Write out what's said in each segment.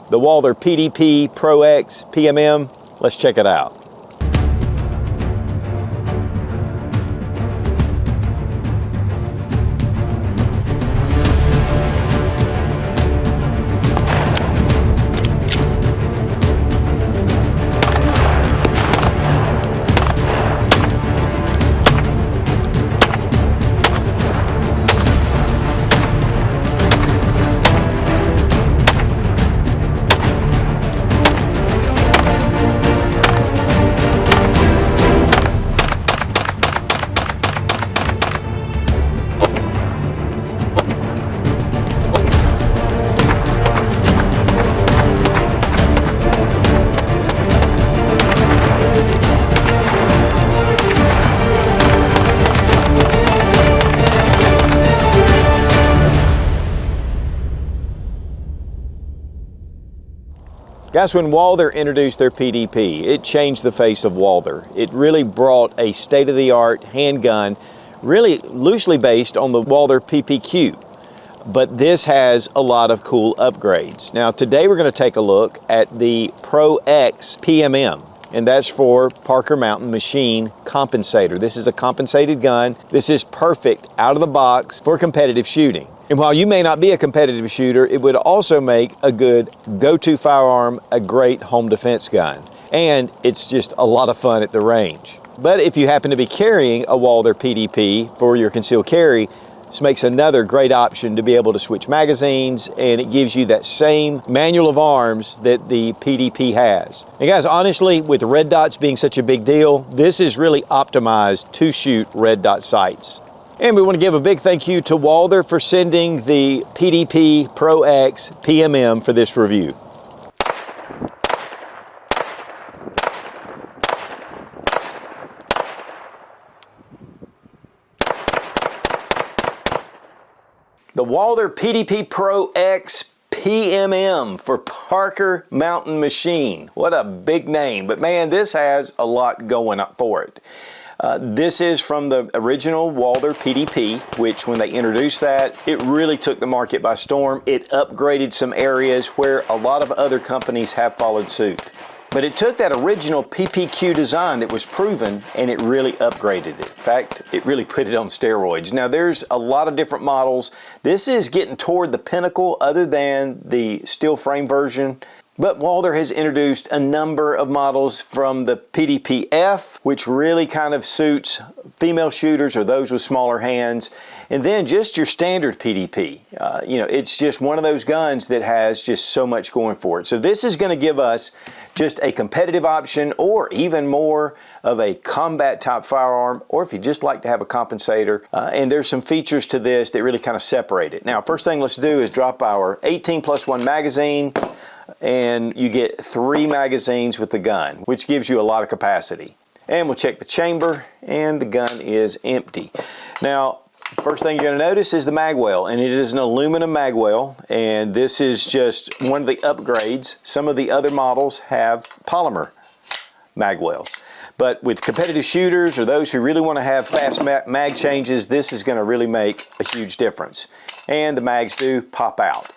the Walther PDP Pro X PMM. Let's check it out. Guys, when Walther introduced their PDP, it changed the face of Walther. It really brought a state-of-the-art handgun, really loosely based on the Walther PPQ. But this has a lot of cool upgrades. Now, today we're going to take a look at the Pro X PMM, and that's for Parker Mtn Machine Compensator. This is a compensated gun. This is perfect out of the box for competitive shooting. And while you may not be a competitive shooter, it would also make a good go-to firearm, a great home defense gun. And it's just a lot of fun at the range. But if you happen to be carrying a Walther PDP for your concealed carry, this makes another great option to be able to switch magazines, and it gives you that same manual of arms that the PDP has. And guys, honestly, with red dots being such a big deal, this is really optimized to shoot red dot sights. And we want to give a big thank you to Walther for sending the PDP Pro X PMM for this review. The Walther PDP Pro X PMM for Parker Mtn Machine. What a big name, but man, this has a lot going up for it. This is from the original Walther PDP, which when they introduced that, it really took the market by storm. It upgraded some areas where a lot of other companies have followed suit. But it took that original PPQ design that was proven and it really upgraded it. In fact, it really put it on steroids. Now there's a lot of different models. This is getting toward the pinnacle other than the steel frame version. But Walther has introduced a number of models from the PDP-F, which really kind of suits female shooters or those with smaller hands, and then just your standard PDP. It's just one of those guns that has just so much going for it. So this is going to give us just a competitive option, or even more of a combat type firearm, or if you just like to have a compensator. And there's some features to this that really kind of separate it. Now, first thing let's do is drop our 18+1 magazine. And you get 3 magazines with the gun, which gives you a lot of capacity. And we'll check the chamber, and the gun is empty. Now, first thing you're going to notice is the magwell, and it is an aluminum magwell, and this is just one of the upgrades. Some of the other models have polymer magwells. But with competitive shooters or those who really want to have fast mag changes, this is going to really make a huge difference. And the mags do pop out.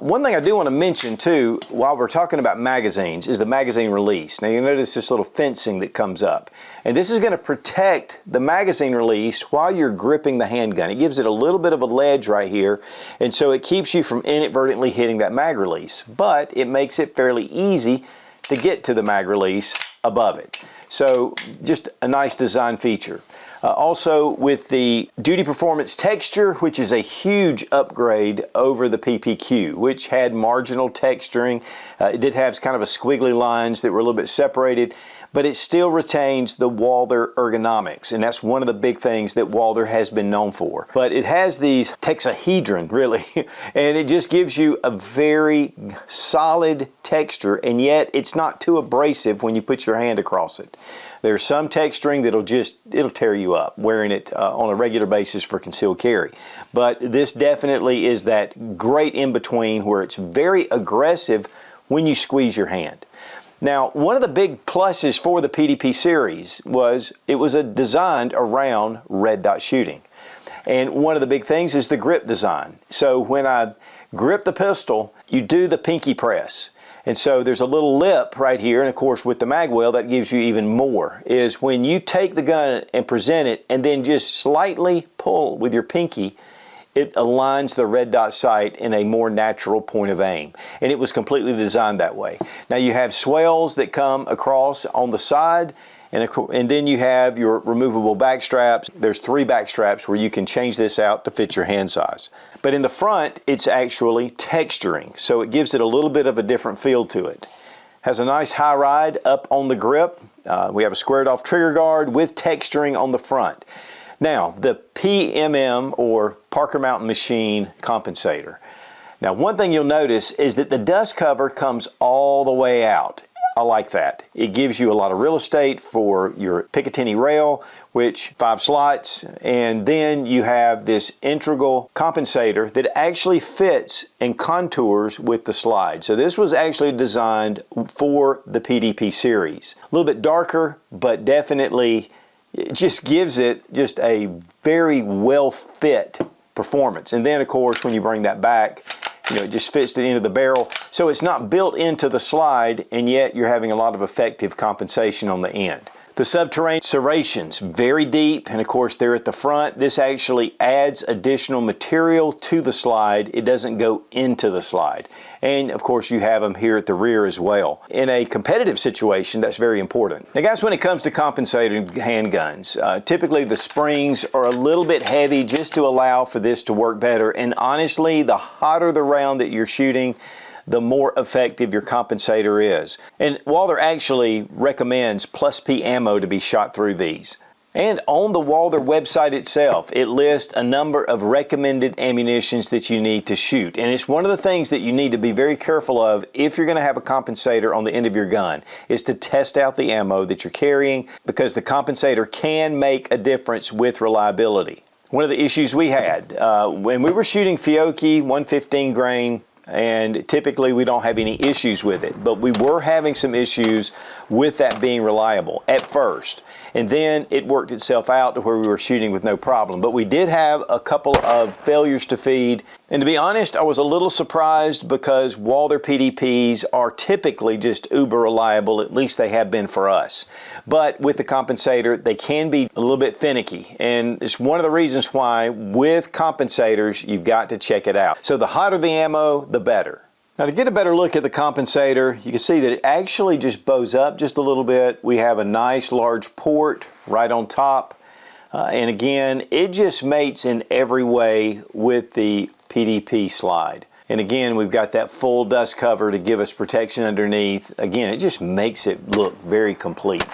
One thing I do want to mention too, while we're talking about magazines, is the magazine release. Now you notice this little fencing that comes up. And this is going to protect the magazine release while you're gripping the handgun. It gives it a little bit of a ledge right here, and so it keeps you from inadvertently hitting that mag release. But it makes it fairly easy to get to the mag release above it. So just a nice design feature. Also with the Duty Performance texture, which is a huge upgrade over the PPQ, which had marginal texturing. It did have kind of a squiggly lines that were a little bit separated, but it still retains the Walther ergonomics, and that's one of the big things that Walther has been known for. But it has these hexahedron, really, and it just gives you a very solid texture, and yet it's not too abrasive when you put your hand across it. There's some texturing it'll tear you up wearing it on a regular basis for concealed carry. But this definitely is that great in-between where it's very aggressive when you squeeze your hand. Now, one of the big pluses for the PDP series was it was designed around red dot shooting. And one of the big things is the grip design. So when I grip the pistol, you do the pinky press. And so there's a little lip right here, and of course with the magwell that gives you even more, is when you take the gun and present it and then just slightly pull with your pinky, it aligns the red dot sight in a more natural point of aim. And it was completely designed that way. Now you have swells that come across on the side, and then you have your removable back straps. There's 3 back straps where you can change this out to fit your hand size. But in the front, it's actually texturing, so it gives it a little bit of a different feel to it. Has a nice high ride up on the grip. We have a squared off trigger guard with texturing on the front. Now, the PMM, or Parker Mtn Machine Compensator. Now, one thing you'll notice is that the dust cover comes all the way out. I like that. It gives you a lot of real estate for your Picatinny rail, which 5 slots, and then you have this integral compensator that actually fits and contours with the slide. So this was actually designed for the PDP series. A little bit darker, but definitely it just gives it just a very well fit performance. And then of course when you bring that back, it just fits to the end of the barrel. So it's not built into the slide, and yet you're having a lot of effective compensation on the end. The subterranean serrations, very deep, and of course they're at the front. This actually adds additional material to the slide. It doesn't go into the slide. And of course you have them here at the rear as well. In a competitive situation, that's very important. Now guys, when it comes to compensating handguns, typically the springs are a little bit heavy just to allow for this to work better. And honestly, the hotter the round that you're shooting, the more effective your compensator is. And Walther actually recommends plus P ammo to be shot through these. And on the Walther website itself, it lists a number of recommended ammunitions that you need to shoot. And it's one of the things that you need to be very careful of if you're going to have a compensator on the end of your gun, is to test out the ammo that you're carrying, because the compensator can make a difference with reliability. One of the issues we had when we were shooting Fiocchi 115 grain, and typically we don't have any issues with it, but we were having some issues with that being reliable at first, and then it worked itself out to where we were shooting with no problem. But we did have a couple of failures to feed, and to be honest, I was a little surprised, because Walther PDPs are typically just uber reliable, at least they have been for us. But with the compensator, they can be a little bit finicky, and it's one of the reasons why with compensators you've got to check it out. So the hotter the ammo, the better. Now to get a better look at the compensator, you can see that it actually just bows up just a little bit. We have a nice large port right on top, and again, it just mates in every way with the PDP slide. And again, we've got that full dust cover to give us protection underneath. Again, it just makes it look very complete.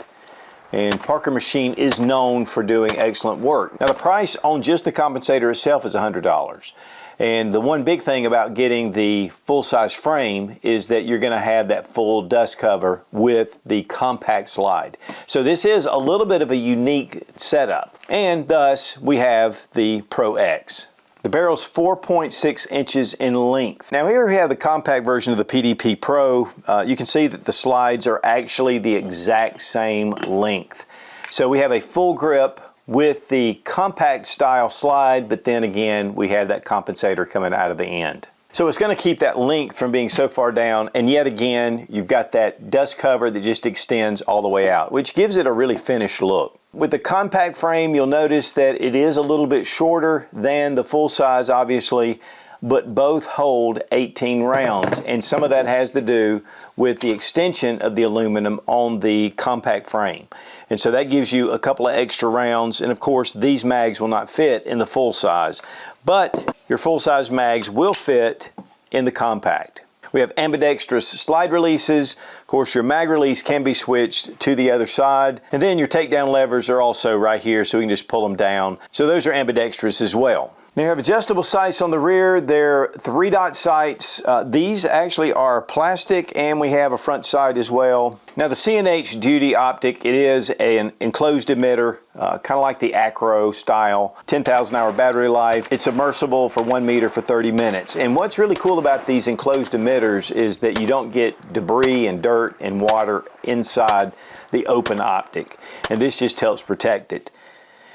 And Parker Machine is known for doing excellent work. Now the price on just the compensator itself is $100. And the one big thing about getting the full-size frame is that you're going to have that full dust cover with the compact slide. So this is a little bit of a unique setup. And thus, we have the Pro X. The barrel's 4.6 inches in length. Now here we have the compact version of the PDP Pro. You can see that the slides are actually the exact same length. So we have a full grip with the compact style slide, but then again we have that compensator coming out of the end. So it's going to keep that length from being so far down, and yet again you've got that dust cover that just extends all the way out, which gives it a really finished look. With the compact frame, you'll notice that it is a little bit shorter than the full size, obviously, but both hold 18 rounds, and some of that has to do with the extension of the aluminum on the compact frame. And so that gives you a couple of extra rounds, and of course these mags will not fit in the full size, but your full size mags will fit in the compact. We have ambidextrous slide releases. Of course, your mag release can be switched to the other side, and then your takedown levers are also right here, so we can just pull them down. So those are ambidextrous as well. Now you have adjustable sights on the rear. They're 3-dot sights. These actually are plastic, and we have a front sight as well. Now the C&H Duty optic, it is an enclosed emitter, kind of like the Acro style, 10,000 hour battery life. It's submersible for 1 meter for 30 minutes. And what's really cool about these enclosed emitters is that you don't get debris and dirt and water inside the open optic. And this just helps protect it.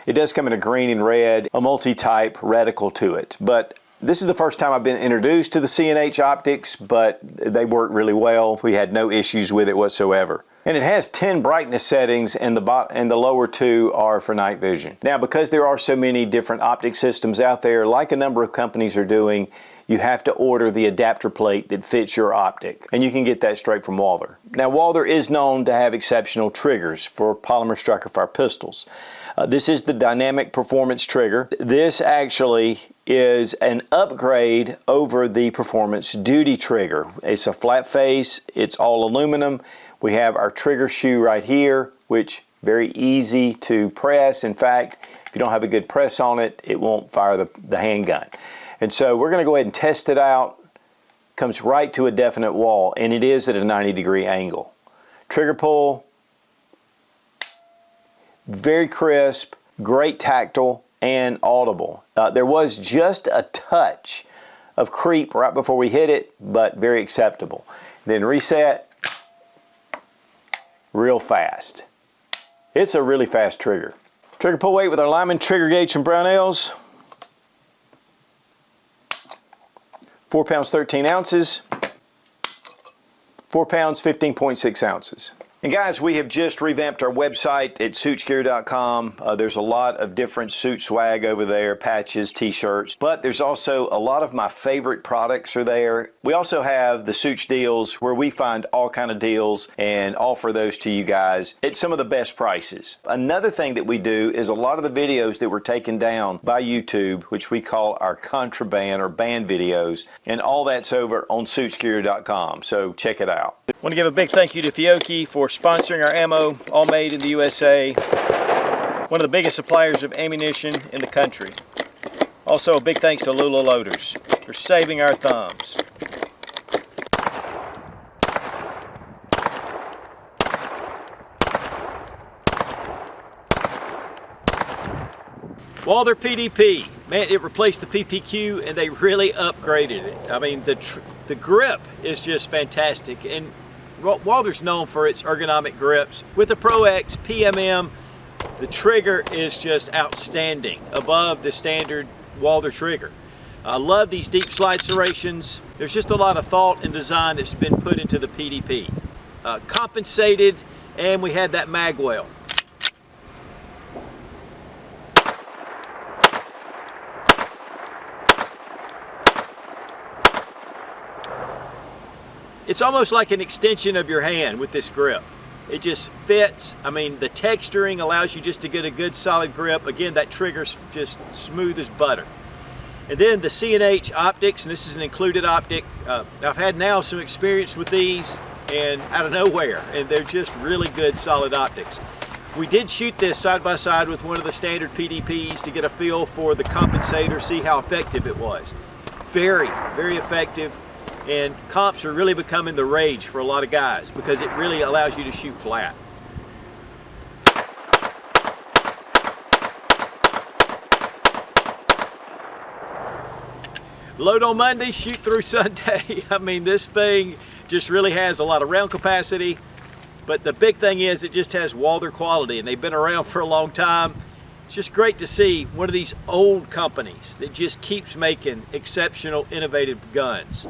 It does come in a green and red, a multi-type reticle to it. But This is the first time I've been introduced to the C&H optics, but they work really well. We had no issues with it whatsoever. And it has 10 brightness settings, and the lower 2 are for night vision. Now, because there are so many different optic systems out there, like a number of companies are doing, you have to order the adapter plate that fits your optic, and you can get that straight from Walther. Now, Walther is known to have exceptional triggers for polymer striker fire pistols. This is the dynamic performance trigger. This actually is an upgrade over the performance duty trigger. It's a flat face, it's all aluminum. We have our trigger shoe right here, which very easy to press. In fact, if you don't have a good press on it, it won't fire the handgun. And so we're going to go ahead and test it out. Comes right to a definite wall, and it is at a 90-degree angle. Trigger pull, very crisp, great tactile, and audible. There was just a touch of creep right before we hit it, but very acceptable. Then reset, real fast. It's a really fast trigger. Trigger pull weight with our Lyman trigger gauge from Brownells. 4 pounds 13 ounces. 4 pounds 15.6 ounces. And guys, we have just revamped our website at Sootchgear.com. There's a lot of different suit swag over there, patches, t-shirts, but there's also a lot of my favorite products are there. We also have the Sooch deals where we find all kind of deals and offer those to you guys at some of the best prices. Another thing that we do is a lot of the videos that were taken down by YouTube, which we call our contraband or banned videos, and all that's over on Sootchgear.com, so check it out. I want to give a big thank you to Fiocchi for sponsoring our ammo, all made in the USA. One of the biggest suppliers of ammunition in the country. Also a big thanks to Lula Loaders for saving our thumbs. Walther PDP, man, it replaced the PPQ and they really upgraded it. I mean, the grip is just fantastic, and Walther's known for its ergonomic grips. With the Pro X PMM, the trigger is just outstanding, above the standard Walther trigger. I love these deep slide serrations. There's just a lot of thought and design that's been put into the PDP. Compensated, and we had that magwell. It's almost like an extension of your hand with this grip. It just fits. I mean, the texturing allows you just to get a good solid grip. Again, that trigger's just smooth as butter. And then the C&H optics, and this is an included optic. I've had now some experience with these and out of nowhere, and they're just really good solid optics. We did shoot this side by side with one of the standard PDPs to get a feel for the compensator, see how effective it was. Very, very effective. And comps are really becoming the rage for a lot of guys because it really allows you to shoot flat. Load on Monday, shoot through Sunday. I mean, this thing just really has a lot of round capacity, but the big thing is it just has Walther quality, and they've been around for a long time. It's just great to see one of these old companies that just keeps making exceptional, innovative guns.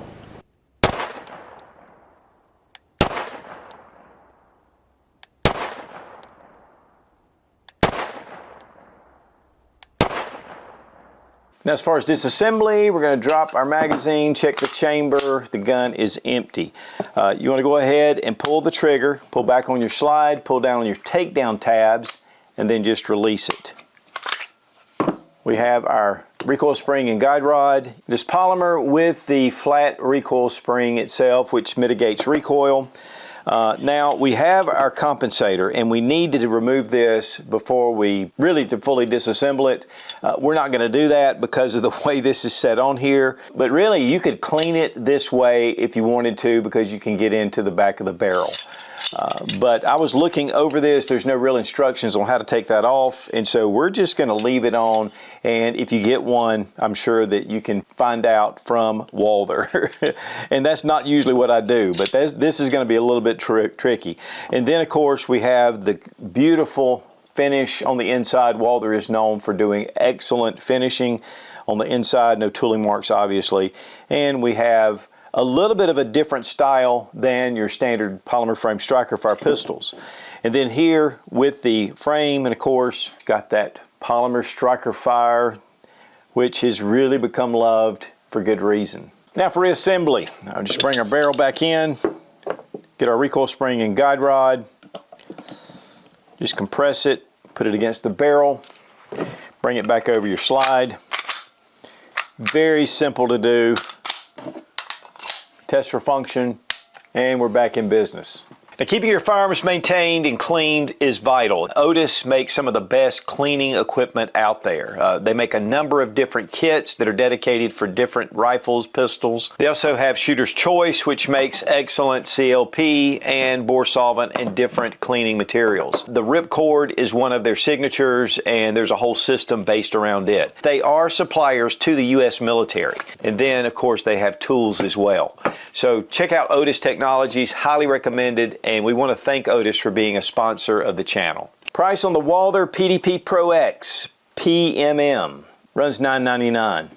Now, as far as disassembly, we're going to drop our magazine, check the chamber. The gun is empty. You want to go ahead and pull the trigger, pull back on your slide, pull down on your takedown tabs, and then just release it. We have our recoil spring and guide rod. This polymer with the flat recoil spring itself, which mitigates recoil. Now we have our compensator, and we need to remove this before we really fully disassemble it. We're not going to do that because of the way this is set on here, but really you could clean it this way if you wanted to, because you can get into the back of the barrel. But I was looking over this. There's no real instructions on how to take that off, and so we're just going to leave it on, and if you get one, I'm sure that you can find out from Walther. And that's not usually what I do, but this is going to be a little bit tricky. And then of course we have the beautiful finish on the inside. Walther is known for doing excellent finishing on the inside, no tooling marks obviously, and we have a little bit of a different style than your standard polymer frame striker fire pistols. And then here with the frame, and of course got that polymer striker fire, which has really become loved for good reason. Now for reassembly, I'll just bring our barrel back in, get our recoil spring and guide rod, just compress it, put it against the barrel, bring it back over your slide. Very simple to do. Test for function, and we're back in business. Now, keeping your firearms maintained and cleaned is vital. Otis makes some of the best cleaning equipment out there. They make a number of different kits that are dedicated for different rifles, pistols. They also have Shooter's Choice, which makes excellent CLP and bore solvent and different cleaning materials. The Ripcord is one of their signatures, and there's a whole system based around it. They are suppliers to the U.S. military, and then of course they have tools as well. So check out Otis Technologies, highly recommended. And we want to thank Otis for being a sponsor of the channel. Price on the Walther PDP Pro X PMM runs $999.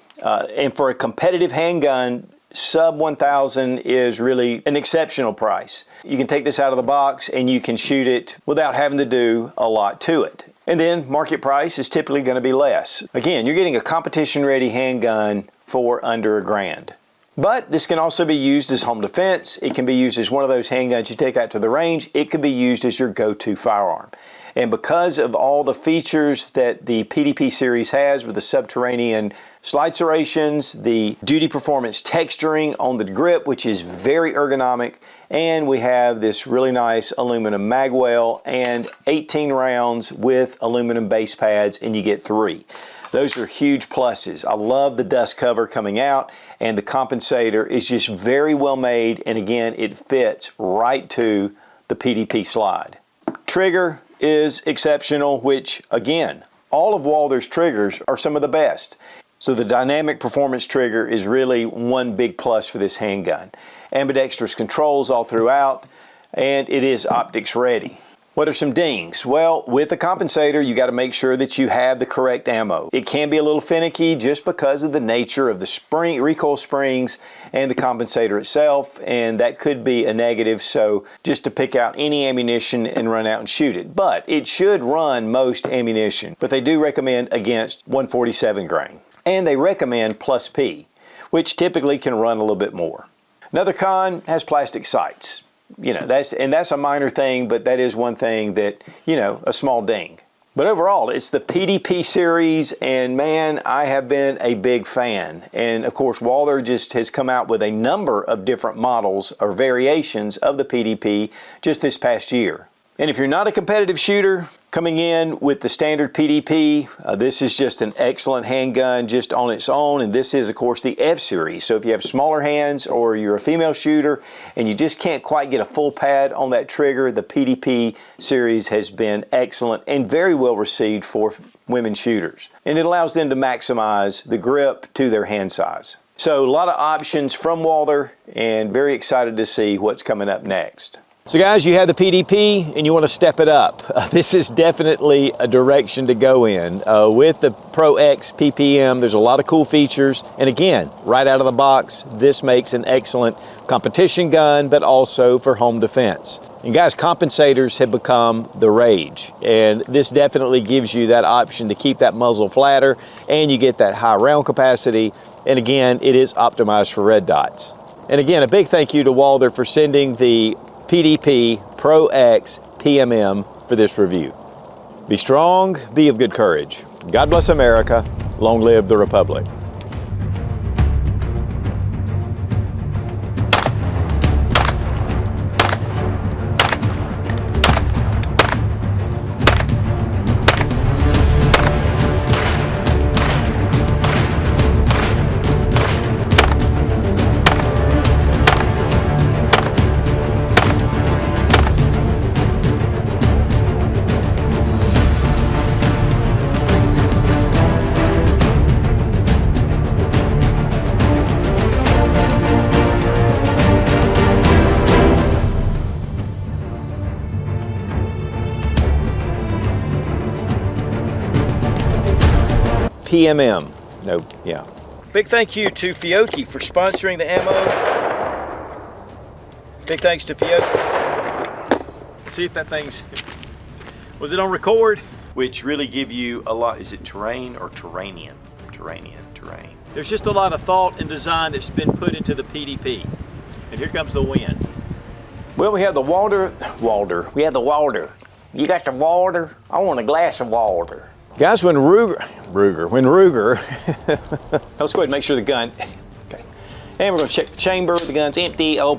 And for a competitive handgun, sub 1,000 is really an exceptional price. You can take this out of the box and you can shoot it without having to do a lot to it. And then market price is typically going to be less. Again, you're getting a competition-ready handgun for under $1,000. But this can also be used as home defense. It can be used as one of those handguns you take out to the range. It could be used as your go-to firearm. And because of all the features that the PDP series has with the subterranean slide serrations, the duty performance texturing on the grip, which is very ergonomic, and we have this really nice aluminum magwell and 18 rounds with aluminum base pads, and you get 3. Those are huge pluses. I love the dust cover coming out, and the compensator is just very well made, and again, it fits right to the PDP slide. Trigger is exceptional, which again, all of Walther's triggers are some of the best. So the dynamic performance trigger is really one big plus for this handgun. Ambidextrous controls all throughout, and it is optics ready. What are some dings? Well, with the compensator, you got to make sure that you have the correct ammo. It can be a little finicky just because of the nature of the recoil springs and the compensator itself, and that could be a negative, so just to pick out any ammunition and run out and shoot it. But it should run most ammunition, but they do recommend against 147 grain. And they recommend plus P, which typically can run a little bit more. Another con has plastic sights. You know, that's a minor thing, but that is one thing that, you know, a small ding. But overall, it's the PDP series, and man, I have been a big fan. And of course, Walther just has come out with a number of different models or variations of the PDP just this past year. And if you're not a competitive shooter, coming in with the standard PDP, this is just an excellent handgun just on its own, and this is of course the F series. So if you have smaller hands or you're a female shooter and you just can't quite get a full pad on that trigger, the PDP series has been excellent and very well received for women shooters. And it allows them to maximize the grip to their hand size. So a lot of options from Walther, and very excited to see what's coming up next. So guys, you have the PDP and you want to step it up. This is definitely a direction to go in. With the Pro X PPM, there's a lot of cool features. And again, right out of the box, this makes an excellent competition gun, but also for home defense. And guys, compensators have become the rage. And this definitely gives you that option to keep that muzzle flatter, and you get that high round capacity. And again, it is optimized for red dots. And again, a big thank you to Walther for sending the PDP Pro X PMM for this review. Be strong, be of good courage. God bless America. Long live the Republic. PMM, No, yeah. Big thank you to Fiocchi for sponsoring the ammo. Big thanks to Fiocchi. See if that thing's, was it on record? Which really give you a lot, is it terrain or terrain. There's just a lot of thought and design that's been put into the PDP. And here comes the wind. Well, we have the Walther. We have the Walther. You got the Walther? I want a glass of Walther. Guys, when Ruger, let's go ahead and make sure the gun, okay. And we're gonna check the chamber, the gun's empty. Oh,